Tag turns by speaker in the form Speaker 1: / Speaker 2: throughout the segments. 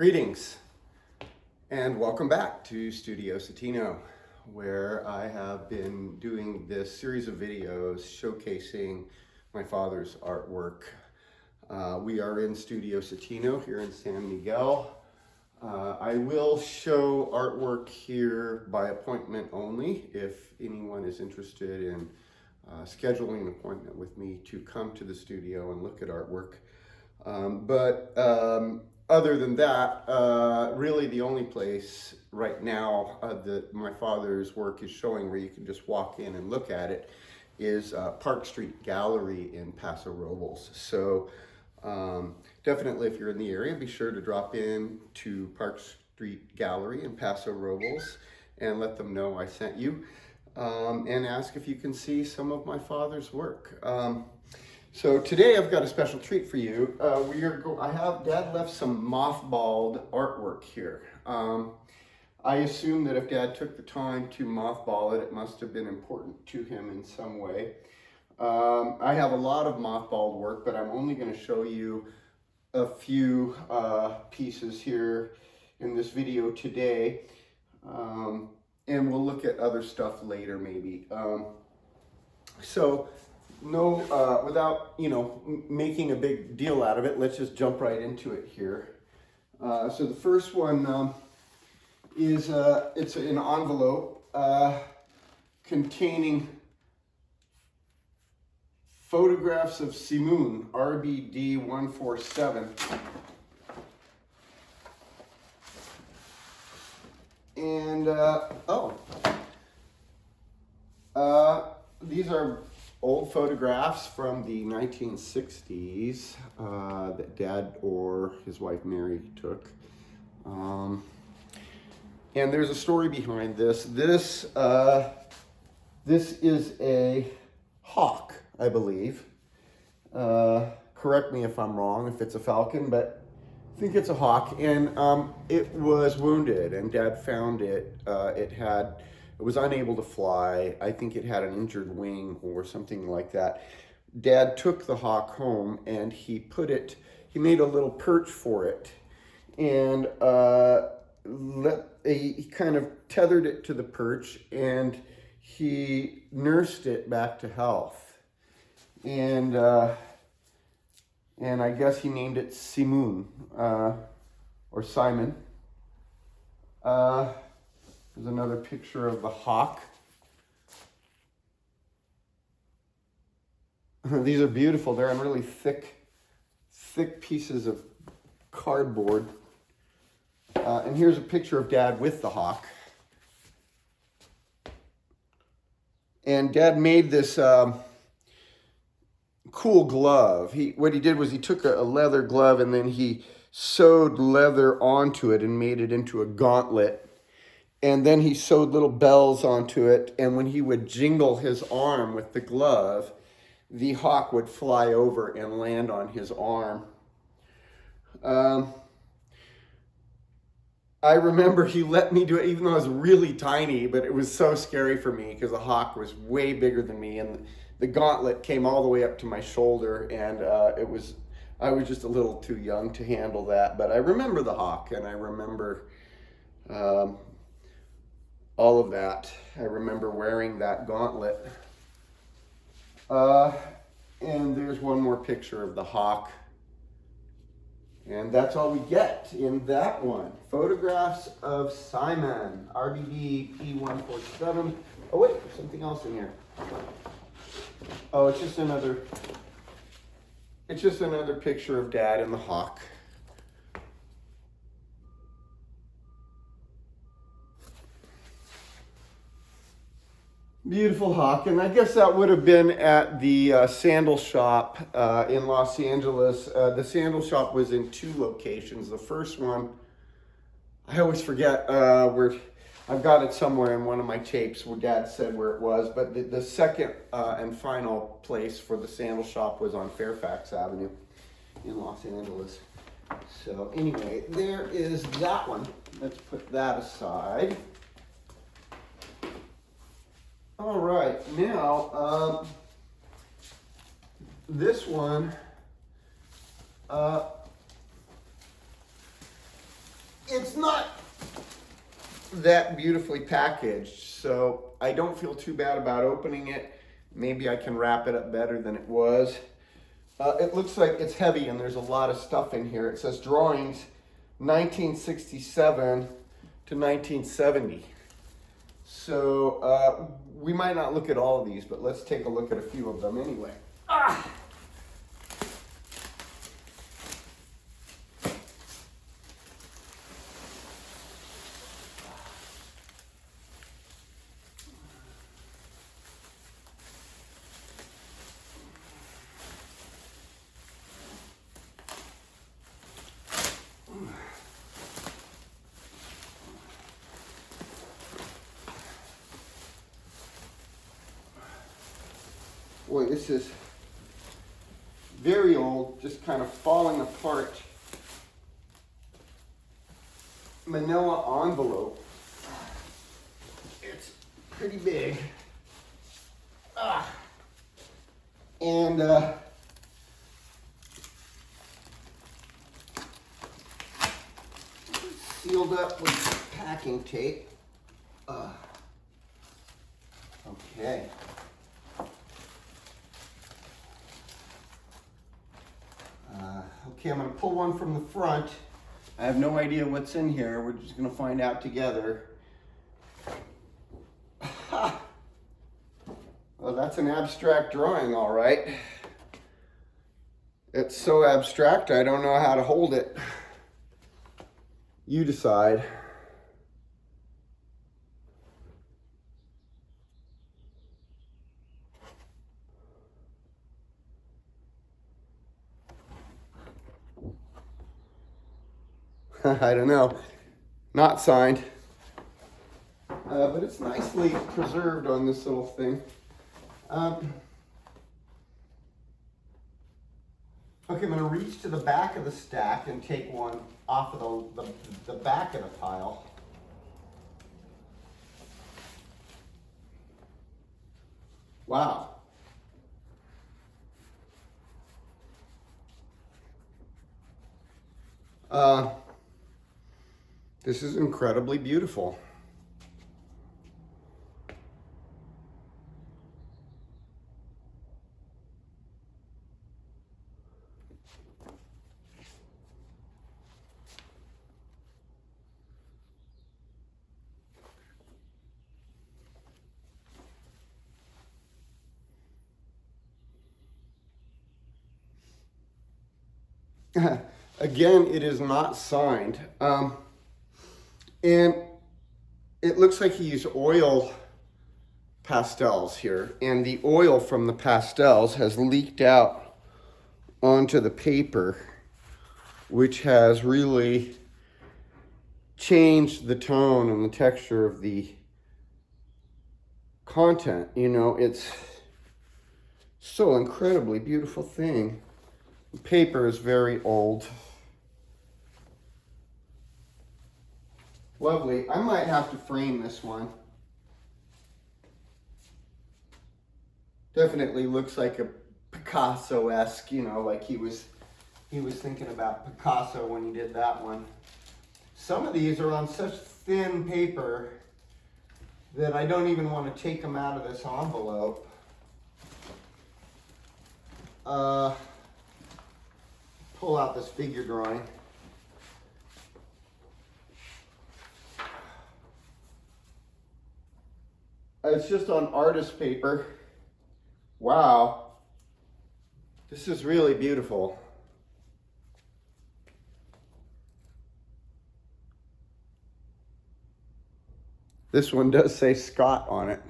Speaker 1: Greetings and welcome back to Studio Settino, where I have been doing this series of videos showcasing my father's artwork. We are in Studio Settino here in San Miguel. I will show artwork here by appointment only if anyone is interested in scheduling an appointment with me to come to the studio and look at artwork. Other than that, really the only place right now that my father's work is showing where you can just walk in and look at it is Park Street Gallery in Paso Robles. So definitely if you're in the area, be sure to drop in to Park Street Gallery in Paso Robles and let them know I sent you, and ask if you can see some of my father's work. So today I've got a special treat for you. Dad left some mothballed artwork here. I assume that if Dad took the time to mothball it, it must have been important to him in some way. I have a lot of mothballed work, but I'm only going to show you a few pieces here in this video today. And we'll look at other stuff later maybe. Without making a big deal out of it, let's just jump right into it here. So the first one is it's an envelope containing photographs of Simon, RBD 147. And these are old photographs from the 1960s that Dad or his wife Mary took. And there's a story behind this. This is a hawk, I believe. Correct me if I'm wrong, if it's a falcon, but I think it's a hawk. And it was wounded, and Dad found it. It was unable to fly. I think it had an injured wing or something like that. Dad took the hawk home and he made a little perch for it, and he kind of tethered it to the perch, and he nursed it back to health. And I guess he named it Simon, or Simon. There's another picture of the hawk. These are beautiful. They're on really thick pieces of cardboard. And here's a picture of Dad with the hawk. And Dad made this cool glove. What he did was he took a leather glove and then he sewed leather onto it and made it into a gauntlet. And then he sewed little bells onto it, and when he would jingle his arm with the glove, the hawk would fly over and land on his arm. I remember he let me do it, even though I was really tiny, but it was so scary for me because the hawk was way bigger than me, and the gauntlet came all the way up to my shoulder, and I was just a little too young to handle that. But I remember the hawk, and I remember all of that. I remember wearing that gauntlet. And there's one more picture of the hawk. And that's all we get in that one. Photographs of Simon, RBD P147. Oh wait, there's something else in here. Oh, it's just another picture of Dad and the hawk. Beautiful hawk, and I guess that would have been at the sandal shop in Los Angeles. The sandal shop was in two locations. The first one, I always forget where. I've got it somewhere in one of my tapes where Dad said where it was, but the second and final place for the sandal shop was on Fairfax Avenue in Los Angeles. So anyway, there is that one. Let's put that aside. All right, now this one it's not that beautifully packaged, so I don't feel too bad about opening it. Maybe I can wrap it up better than it was. It looks like it's heavy and there's a lot of stuff in here. It says drawings 1967 to 1970. So we might not look at all of these, but let's take a look at a few of them anyway. Boy, this is very old, just kind of falling apart. Manila envelope. It's pretty big. And sealed up with packing tape. Okay. Okay, I'm going to pull one from the front. I have no idea what's in here. We're just going to find out together. Ha! Well, that's an abstract drawing, all right. It's so abstract, I don't know how to hold it. You decide. I don't know. Not signed. But it's nicely preserved on this little thing. Okay, I'm going to reach to the back of the stack and take one off of the back of the pile. Wow. This is incredibly beautiful. Again, it is not signed. And it looks like he used oil pastels here. And the oil from the pastels has leaked out onto the paper, which has really changed the tone and the texture of the content. You know, it's so incredibly beautiful thing. The paper is very old. Lovely. I might have to frame this one. Definitely looks like a Picasso-esque, you know, like he was thinking about Picasso when he did that one. Some of these are on such thin paper that I don't even want to take them out of this envelope. Pull out this figure drawing. It's just on artist paper. Wow. This is really beautiful. This one does say Scott on it.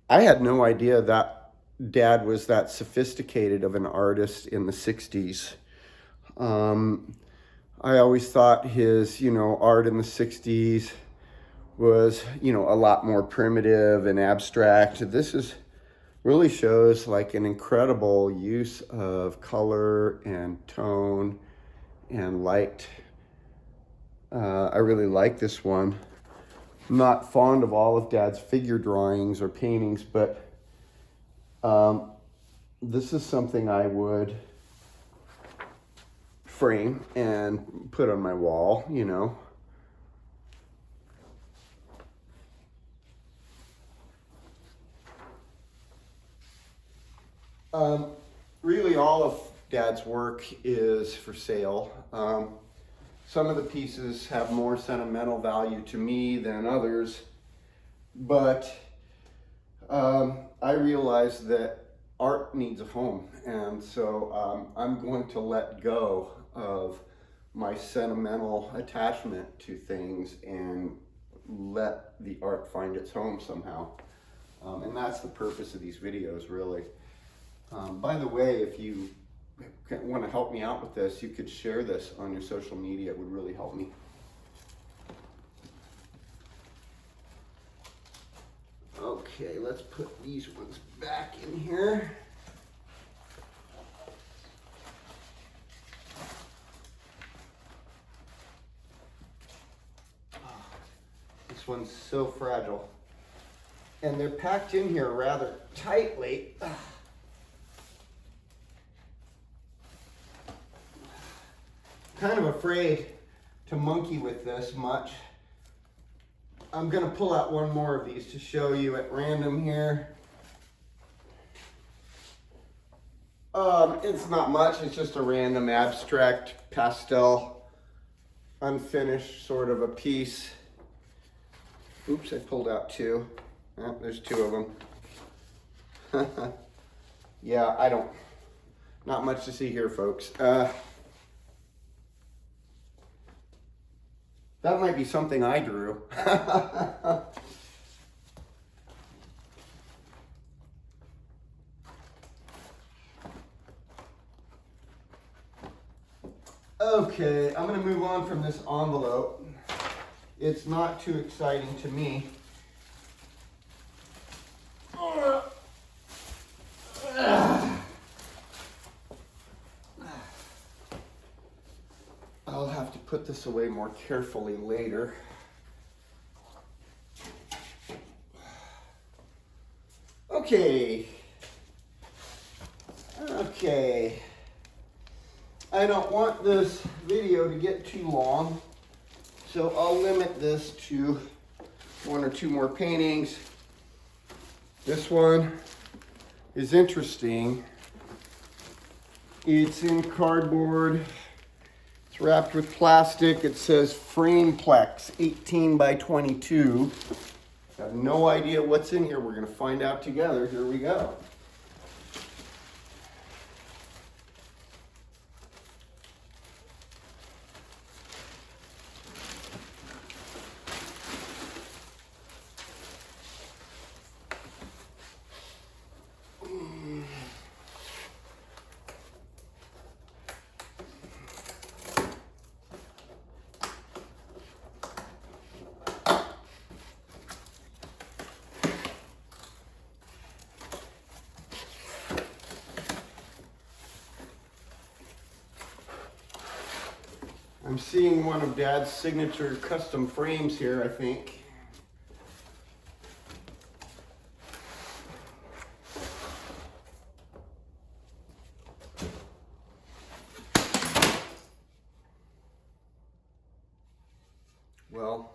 Speaker 1: I had no idea that Dad was that sophisticated of an artist in the 60s. I always thought his, you know, art in the 60s was, you know, a lot more primitive and abstract. This really shows like an incredible use of color and tone and light. I really like this one. I'm not fond of all of Dad's figure drawings or paintings, but this is something I would frame and put on my wall, you know. Really all of Dad's work is for sale. Some of the pieces have more sentimental value to me than others, but I realize that art needs a home, and so I'm going to let go of my sentimental attachment to things and let the art find its home somehow. And that's the purpose of these videos, really. By the way, if you want to help me out with this, you could share this on your social media. It would really help me. Okay, let's put these ones back in here. This one's so fragile. And they're packed in here rather tightly. Kind of afraid to monkey with this much. I'm gonna pull out one more of these to show you at random here. It's not much, it's just a random abstract pastel, unfinished sort of a piece. Oops, I pulled out two. Oh, there's two of them. Yeah, not much to see here, folks. That might be something I drew. Okay, I'm going to move on from this envelope. It's not too exciting to me. I'll have to put this away more carefully later. Okay. I don't want this video to get too long, so I'll limit this to one or two more paintings. This one is interesting. It's in cardboard. It's wrapped with plastic. It says Frameplex 18 by 22. I have no idea what's in here. We're going to find out together. Here we go. I'm seeing one of Dad's signature custom frames here, I think. Well,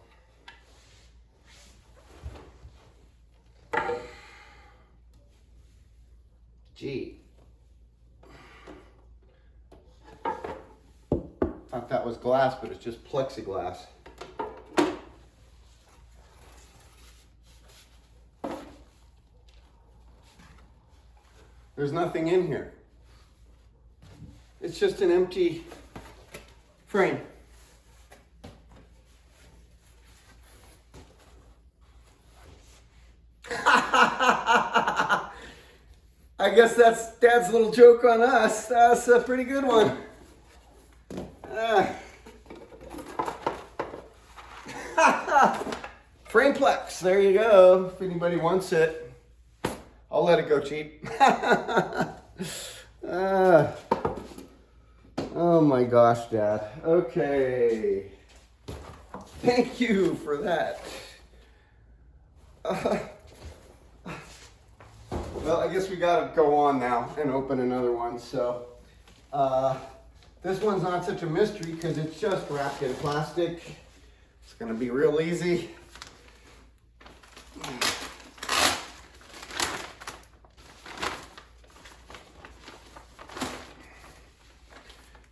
Speaker 1: gee. Thought that was glass, but it's just plexiglass. There's nothing in here. It's just an empty frame. I guess that's Dad's little joke on us. That's a pretty good one. Frameplex, there you go. If anybody wants it, I'll let it go cheap. Oh my gosh, Dad. Okay. Thank you for that. Well, I guess we gotta go on now and open another one. So this one's not such a mystery because it's just wrapped in plastic. It's gonna be real easy.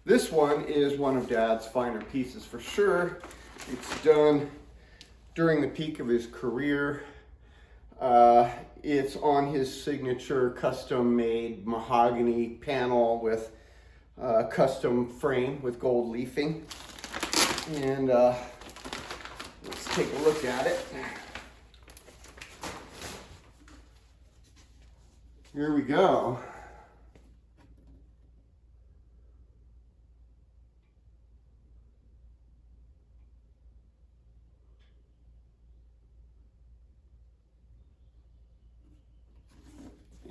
Speaker 1: This one is one of Dad's finer pieces for sure. It's done during the peak of his career. It's on his signature custom-made mahogany panel with custom frame with gold leafing. And let's take a look at it. Here we go.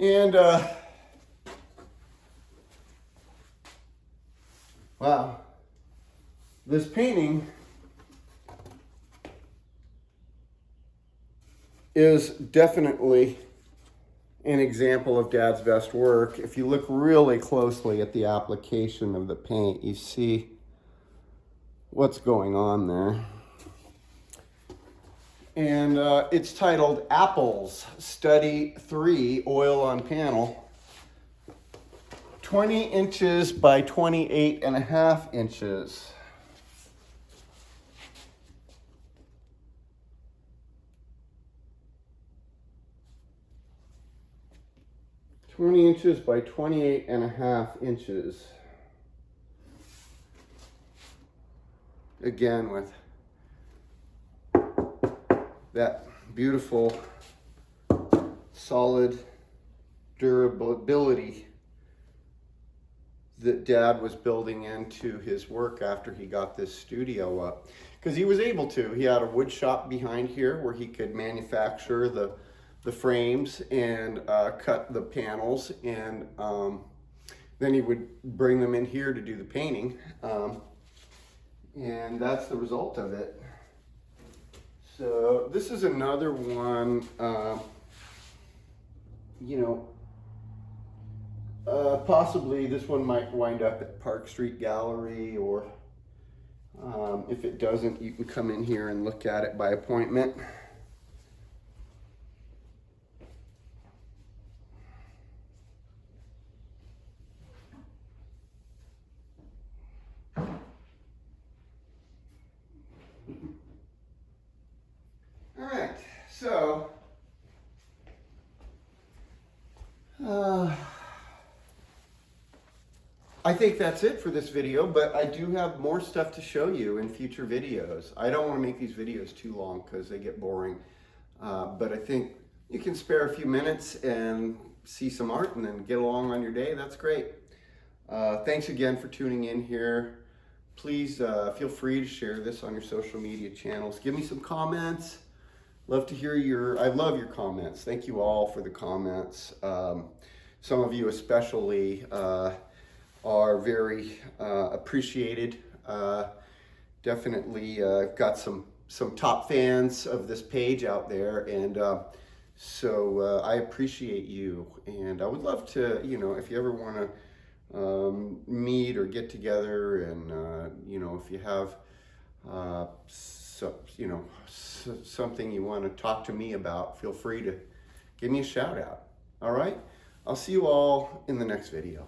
Speaker 1: And wow, this painting is definitely an example of Dad's best work. If you look really closely at the application of the paint, you see what's going on there. And it's titled Apples, Study 3, Oil on Panel. 20 inches by 28.5 inches. Inches by 28.5 inches. Again, with that beautiful, solid durability that Dad was building into his work after he got this studio up. Because he was able to. He had a wood shop behind here where he could manufacture the frames and cut the panels, and then he would bring them in here to do the painting. And that's the result of it. So this is another one, possibly this one might wind up at Park Street Gallery, or if it doesn't, you can come in here and look at it by appointment. All right, so I think that's it for this video, but I do have more stuff to show you in future videos. I don't want to make these videos too long because they get boring, but I think you can spare a few minutes and see some art and then get along on your day. That's great. Thanks again for tuning in here. Please feel free to share this on your social media channels. Give me some comments. Love to hear I love your comments. Thank you all for the comments. Some of you especially are very appreciated. Definitely got some top fans of this page out there, and so I appreciate you. And I would love to, if you ever want to meet or get together, and if you have something you want to talk to me about, feel free to give me a shout out. All right, I'll see you all in the next video.